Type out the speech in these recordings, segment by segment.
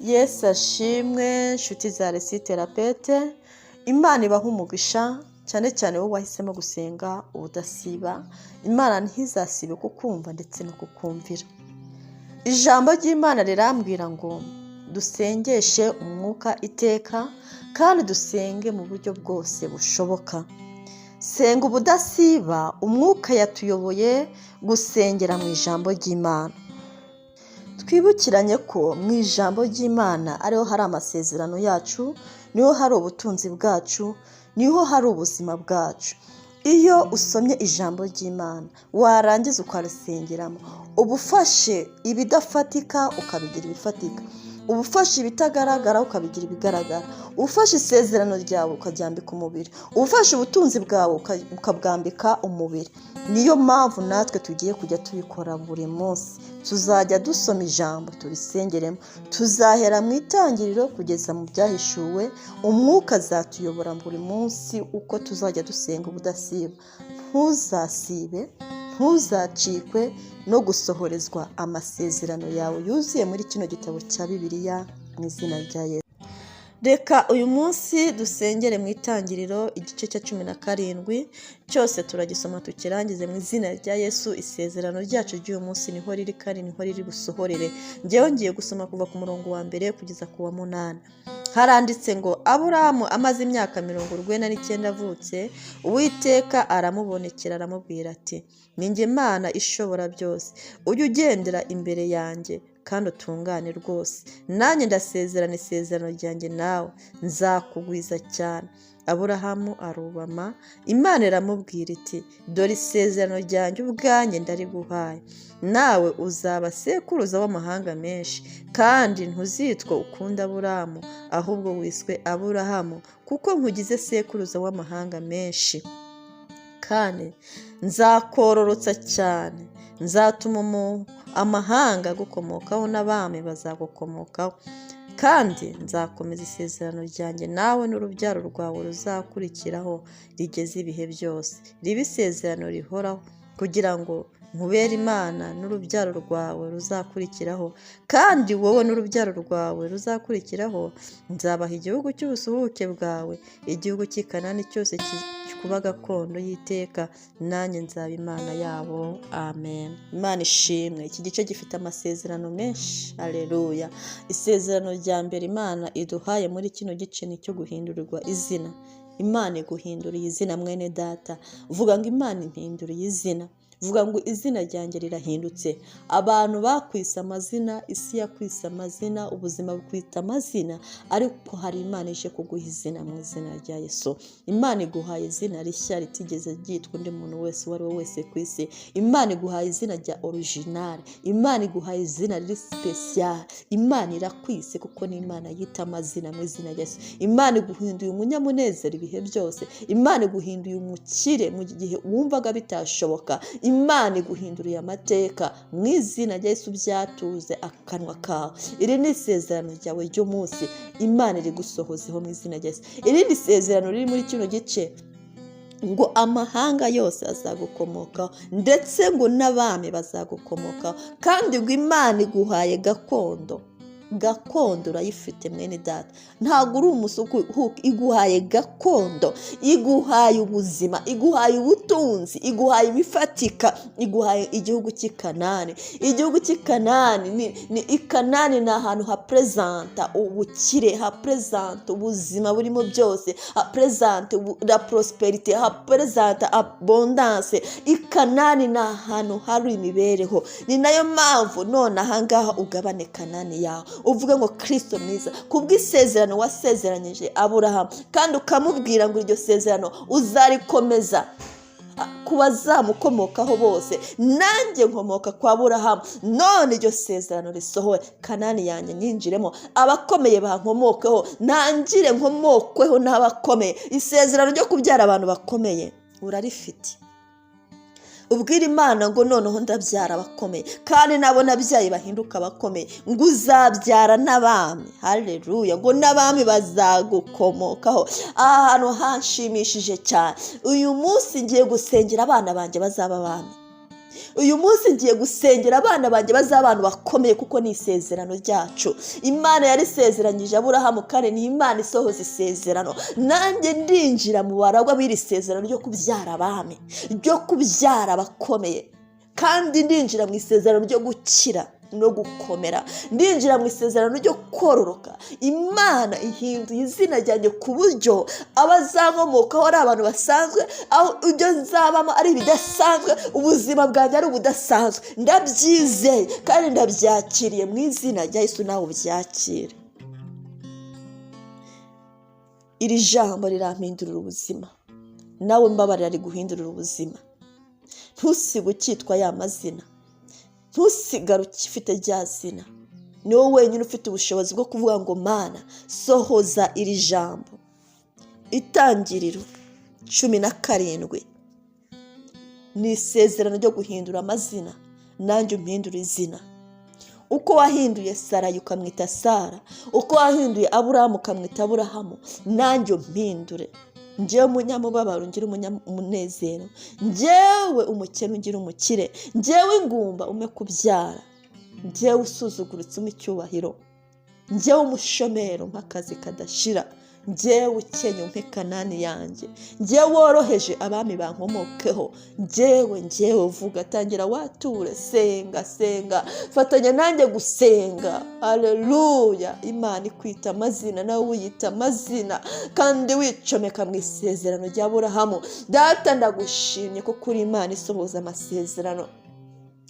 Yesu ashimwe nshuti za Resi Therapete. Imana ibaha umugisha cyane cyane wowe wahisemo gusenga ubudasiba. Imana ntizasibe kukumva ndetse no kukumvira. Ijambo ry'Imana rirambwira ngo dusengeshe umwuka iteka kandi dusenge mu buryo bwose bushoboka. Senga ubudasiba, umwuka yatuyoboye gusengera mu ijambo ry'Imana. Twibukiranye ko mu ijambo ry'Imana ariho hari amasezerano yacu, niho hari ubutunzi bwacu, niho hari ubuzima bwacu. Iyo usomye ijambo ry'Imana warangiza ukarisengeramo, uba ufashe ibidafatika ukabigira ibifatika, uba ufashe ibitagaragara ukabigira ibigaragara, uba ufashe isezerano ryawe ukaryambika umubiri, uba ufashe ubutunzi bwawe ukabwambika umubiri. Niyo mpamvu natwe tugiye kujya tubikora buri munsi. Tuzajya dusoma ijambo turisengeremo, tuzahera mu itangiriro kugeza mu byahishuwe. Umwuka azatuyobora buri munsi uko tuzajya dusenga ubudasiba. Ntuzasibe, ntuzacikwe no gusohorezwa amasezerano yawe yuzuye muri kino gitabo cya Bibiliya mu izina rya Yesu. Reka uyu munsi dusengere mu itangiriro igice cya 17 cyose turagisoma tukirangize mu izina rya Yesu. Isezerano ryacu ry'uyu munsi niho riri kandi niho riri busohorere. Njyewe ngiye gusoma kuva ku murongo wa mbere kugeza ku wa 8. Haranditse ngo Aburahamu amaze imyaka 49 avutse, Uwiteka aramubonekera aramubwira ati, ni njye Mana ishobora byose, ujye ugendera imbere yanjye kandi utungane rwose. Nanjye ndasezerana isezerano ryanjye nawe, nzakugwiza cyane. Aburahamu arubama, Imana iramubwira iti, dore isezerano ryanjye ubwanjye ndariguhaye, nawe uzaba sekuruza w'amahanga menshi, kandi ntuzitwa ukunda Aburahamu, ahubwo wiswe Aburahamu, kuko nkugize sekuruza w'amahanga menshi. Kandi nzakororotsa cyane, nzatuma amahanga agukomokaho n'abami bazagukomokaho, kandi nzakomeza isezerano ryanjye nawe n'urubyaro rwawe ruzakurikiraho rigeze ibihe byose, ribe isezerano rihoraho, kugira ngo nkubere Imana n'urubyaro rwawe ruzakurikiraho, kandi wowe n'urubyaro rwawe ruzakurikiraho nzabaha igihugu cy'ubusuhuke bwawe, igihugu cy'i Kanani cyose kuba gakondo y'iteka, nanjye nzaba Imana yabo. Amen. Imana ishimwe. Iki gice gifite amasezerano menshi. Haleluya. Isezerano rya mbere Imana iduhaye muri kino gice ni cyo guhindurirwa izina. Imana iguhinduriye izina mwene data. Vuga ngo Imana impinduriye izina. Vuga ngo izina ryanjye rirahindutse. Abantu bakwise amazina, isi yakwise amazina, ubuzima bukwita amazina, ariko hari Imana ije kuguha izina mu izina rya Yesu. Imana iguhaye izina rishya ritigeze ryitwa undi muntu wese uwo ari we wese ku isi. Imana iguhaye izina rya original. Imana iguhaye izina riri special. Imana irakwise kuko ni Imana yita amazina mu izina rya Yesu. Imana iguhinduye umunyamunezero ibihe byose. Imana iguhinduye umukire mu gihe wumvaga bitashoboka. Imana iguhinduriye amateka mu izina rya Yesu, byatuze akanwa kawe. Iri ni isezerano ryawe ry'umunsi Imana iri gusohozeho mu izina rya Yesu. Iri ni isezerano riri muri kino gice ngo amahanga yose azagukomokaho, ndetse ngo n'abami bazagukomokaho, kandi ngo Imana iguhaye gakondo. Gakondo urayifite mwene data, ntabwo uri umusuku. Iguhaye gakondo, iguhaye ubuzima, iguhaye ubutunzi, iguhaye ibifatika, iguhaye igihugu cy'i Kanani. Igihugu cy'i Kanani ni Kanani ni ahantu hapresenta ubukire, hapresenta ubuzima burimo byose, hapresenta la prosperite, hapresenta abondance. Kanani ni ahantu hari imibereho. Ni nayo mpamvu none ahangaha ugabane Kanani yawe, uvuga ngo Kristo mwiza, kubw'isezerano wasezeranyije Aburahamu, kandi ukamubwira ngo iryo sezerano uzarikomeza ku bazamukomokaho bose, nanjye nkomoka kwa Aburahamu, none iryo sezerano risohoye. Kanani yanjye nyinjiremo, abakomeye bankomokeho, nangire nkomokweho n'abakomeye. Isezerano ryo kubyara abantu bakomeye urarifite. Ubwira Imana ngo noneho ndabyara abakomeye, kandi nabo nabyaye bahinduka abakomeye, ngo uzabyara n'abami. Haleluya. Ngo n'abami bazagukomokaho. Ahantu hanshimishije cyane. Uyu munsi ngiye gusengera abana banjye bazaba abami. uyu munsi ngiye gusengera abana banjye bazaba abantu bakomeye kuko ni isezerano ryacu. Imana yarisezeranyije Aburahamu kandi ni Imana isohoza isezerano. Nanjye ndinjira mu baragwa b'iri sezerano ryo kubyara abami, ryo kubyara abakomeye, kandi ndinjira mu isezerano ryo gukira no gukomera, ndinjira mu isezerano ryo kororoka. Imana ihinduye izina ryanjye ku buryo abazankomokaho ari abantu basanzwe, aho ibyo nzabamo ari ibidasanzwe, ubuzima bwanjye ari ubudasanzwe. Ndabyizeye kandi ndabyakiriye mu izina rya Yesu, nawe ubyakire. Iri jambo rirampindurira ubuzima, nawe mbabarira riguhindurira ubuzima. Ntusige ukitwa ya mazina, ntusigare ukifite rya zina. Ni wowe wenyine ufite ubushobozi bwo kuvuga ngo Mana sohoza iri jambo. Itangiriro 17 ni isezerano ryo guhindura amazina, nanjye umpindura izina. Uko wahinduye Sarayi ukamwita Sara, uko wahinduye Aburahamu ukamwita Aburahamu, nanjye umpindure. Njyewe umunyamubabaro ngira umunezero, njyewe umukene ngira umukire, njyewe ingumba ume kubyara, njyewe usuzuguritse umpe icyubahiro, njyewe umushomero nk'akazi kadashira, njyewe ukenye umpe Kanani yanjye, njyewe woroheje abami bankomokeho, njyewe uvuga. Tangira wature, senga, fatanya nanjye gusenga. Haleluya. Imana ikwita amazina, nawe wiyita amazina, kandi wicomeka mu isezerano rya Aburahamu. Data ndagushimye kuko uri Imana isohoza amasezerano.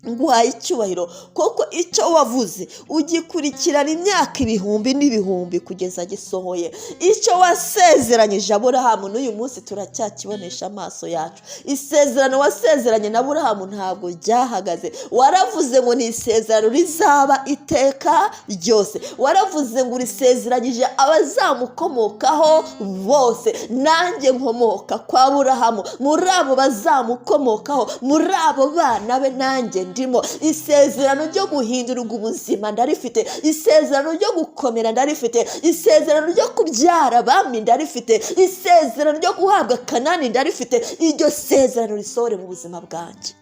Nguhaye icyubahiro kuko icyo wavuze ugikurikirana imyaka ibihumbi n'ibihumbi kugeza gisohoye. Icyo wasezeranyije Aburahamu n'uyu munsi turacyakibonesha amaso yacu. Isezerano wasezeranye na Aburahamu ntabwo ryahagaze. Waravuze ngo ni isezerano rizaba iteka ryose. Waravuze ngo urisezeranyije abazamukomokaho bose. Nanjye nkomoka kwa Aburahamu, muri abo bazamukomokaho, muri abo bana be nanjye ndimo. Isezerano ryo guhindura ubuzima ndarifite, isezerano ryo gukomera ndarifite, isezerano ryo kubyara abami ndarifite, isezerano ryo guhabwa Kanani ndarifite. Iryo sezerano risohore mu buzima bwanjye.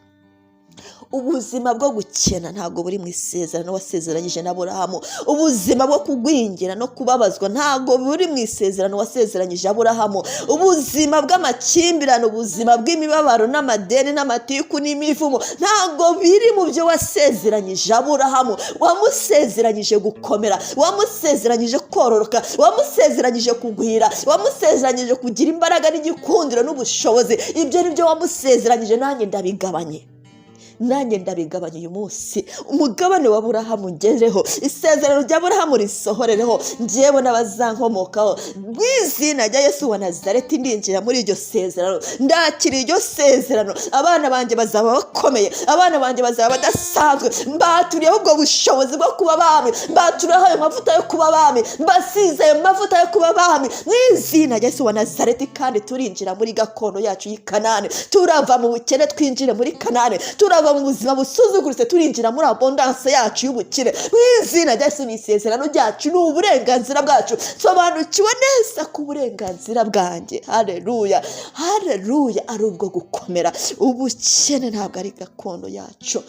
Ubuzima bwo gukena ntabwo buri mu isezerano wasezeranyije na Aburahamu. Ubuzima bwo kugwingira no kubabazwa ntabwo buri mu isezerano wasezeranyije Aburahamu. Ubuzima bw'amakimbirane, ubuzima bw'imibabaro n'amadeni n'amatiku n'imivumo ntabwo biri mu byo wasezeranyije Aburahamu. Wamusezeranyije gukomera, wamusezeranyije kororoka, wamusezeranyije kugwira, wamusezeranyije kugira imbaraga n'igikundiro n'ubushobozi. Ibyo ni byo wamusezeranyije. Nanjye ndabigabanya uyu munsi. Umugabane wa Aburahamu ngereho, isezerano rya Aburahamu risohorereho, njyewe n'abazankomokaho. Mu izina rya Yesu wa Nazareti ndinjira muri iryo sezerano, ndakira iryo sezerano. Abana banjye bazaba bakomeye, abana banjye bazaba badasanzwe. Mbaturiyeho ubwo bushobozi bwo kuba abami, mbaturiyeho ayo mavuta yo kuba abami, mbasize ayo mavuta yo kuba abami mu izina rya Yesu wa Nazareti. Kandi turinjira muri gakondo yacu y'i Kanani, turava mu bukene twinjire muri Kanani, turava mu buzima busuzuguritse turinjira muri abondance yacu y'ubukire mu izina rya Yesu. Ni isezerano ryacu, ni uburenganzira bwacu. Sobanukiwe neza ku burenganzira bwanjye. Haleluya, haleluya. Ari ubwo gukomera. Ubukene ntabwo ari gakondo yacu.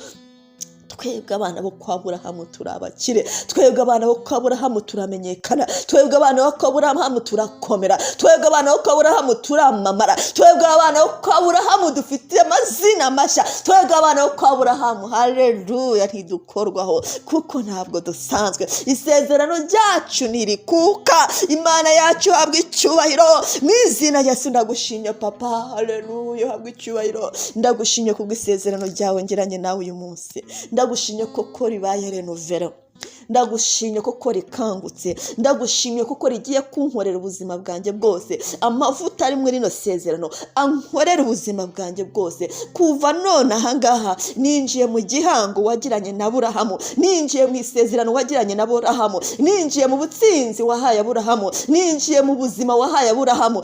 Twebwe abana bo kwa Aburahamu turabakire, twebwe abana bo kwa Aburahamu turamenyekana, twebwe abana bo kwa Aburahamu turakomera, twebwe abana bo kwa Aburahamu turamamara, twebwe abana bo kwa Aburahamu dufite amazina mashya, twebwe abana bo kwa Aburahamu. Haleluya. Ntidukorwaho kuko ntabwo dusanzwe. Isezerano ryacu nirikuka. Imana yacu habwa icyubahiro mu izina rya Yesu. Ndagushimye Papa. Haleluya. Habwa icyubahiro. Ndagushimye kubw'isezerano ryawe ngiranye nawe uyu munsi. Ndagushimye koko ribaye renovero, ndagushimye koko rikangutse, ndagushimye koko rigiye kunkorera ubuzima bwanjye bwose. Amavuta ari muri rino sezerano ankorera ubuzima bwanjye bwose. Kuva none ahangaha ninjiye mu gihango wagiranye na Aburahamu, ninjiye mu isezerano wagiranye na Aburahamu, ninjiye mu butsinzi wahaye Aburahamu, ninjiye mu buzima wahaye Aburahamu.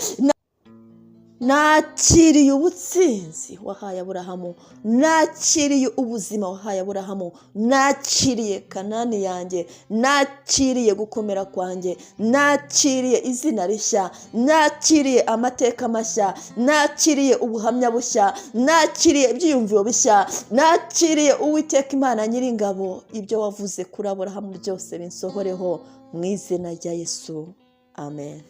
nakiriye ubutsinzi wahaye Aburahamu, nakiriye ubuzima wahaye Aburahamu, nakiriye Kanani yanjye, nakiriye gukomera kwanjye, nakiriye izina rishya, nakiriye amateka mashya, nakiriye ubuhamya bushya, nakiriye ibyiyumviro bishya, nakiriye Uwiteka Imana Nyiringabo, ibyo wavuze kuri Aburahamu byose binsohoreho mu izina rya Yesu, amen.